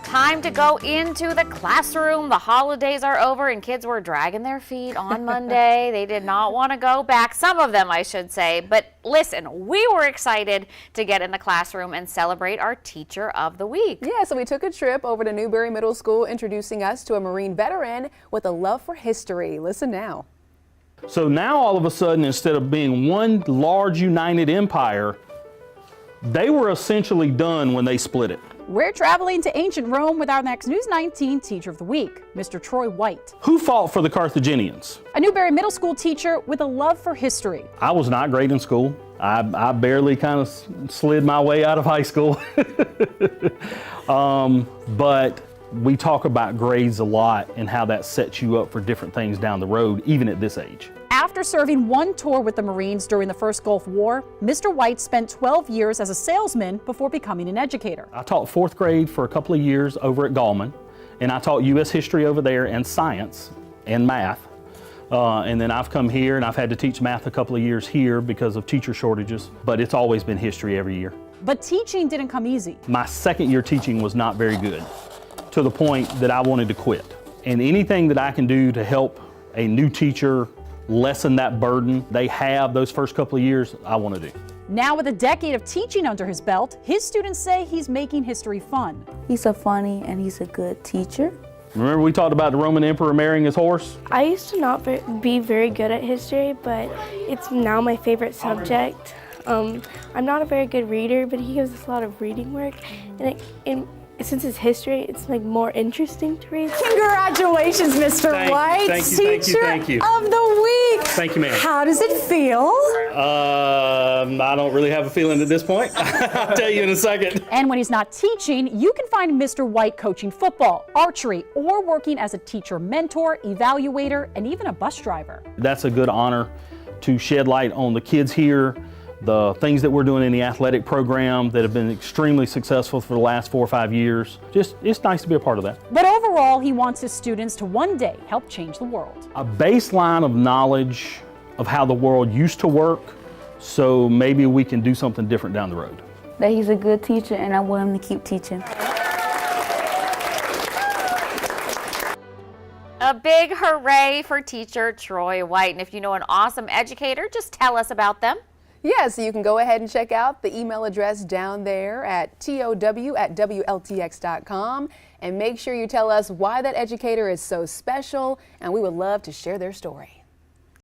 Time to go into the classroom. The holidays are over and kids were dragging their feet on Monday. They did not want to go back. Some of them, I should say. But listen, we were excited to get in the classroom and celebrate our Teacher of the Week. Yeah, so we took a trip over to Newberry Middle School, introducing us to a Marine veteran with a love for history. Listen now. So now all of a sudden, instead of being one large united empire, they were essentially done when they split it. We're traveling to ancient Rome with our next News 19 Teacher of the Week, Mr. Troy White. Who fought for the Carthaginians? A Newberry Middle School teacher with a love for history. I was not great in school. I barely kind of slid my way out of high school. But we talk about grades a lot and how that sets you up for different things down the road, even at this age. After serving one tour with the Marines during the First Gulf War, Mr. White spent 12 years as a salesman before becoming an educator. I taught fourth grade for a couple of years over at Gallman, and I taught U.S. history over there and science and math. And then I've come here and I've had to teach math a couple of years here because of teacher shortages, but it's always been history every year. But teaching didn't come easy. My second year teaching was not very good, to the point that I wanted to quit. And anything that I can do to help a new teacher lessen that burden they have those first couple of years, I want to do. Now with a decade of teaching under his belt, his students say he's making history fun. He's a funny and he's a good teacher. Remember we talked about the Roman emperor marrying his horse? I used to not be very good at history, but it's now my favorite subject. I'm not a very good reader, but he gives us a lot of reading work, and since it's history, it's like more interesting to read. Congratulations, Mr. White, thank you. of the Week. Thank you, ma'am. How does it feel? I don't really have a feeling at this point. I'll tell you in a second. And when he's not teaching, you can find Mr. White coaching football, archery, or working as a teacher mentor, evaluator, and even a bus driver. That's a good honor to shed light on the kids here, the things that we're doing in the athletic program that have been extremely successful for the last 4 or 5 years. It's nice to be a part of that. But overall, he wants his students to one day help change the world. A baseline of knowledge of how the world used to work, so maybe we can do something different down the road. That he's a good teacher and I want him to keep teaching. A big hooray for teacher Troy White. And if you know an awesome educator, just tell us about them. Yeah, so you can go ahead and check out the email address down there at tow@WLTX.com, and make sure you tell us why that educator is so special, and we would love to share their story.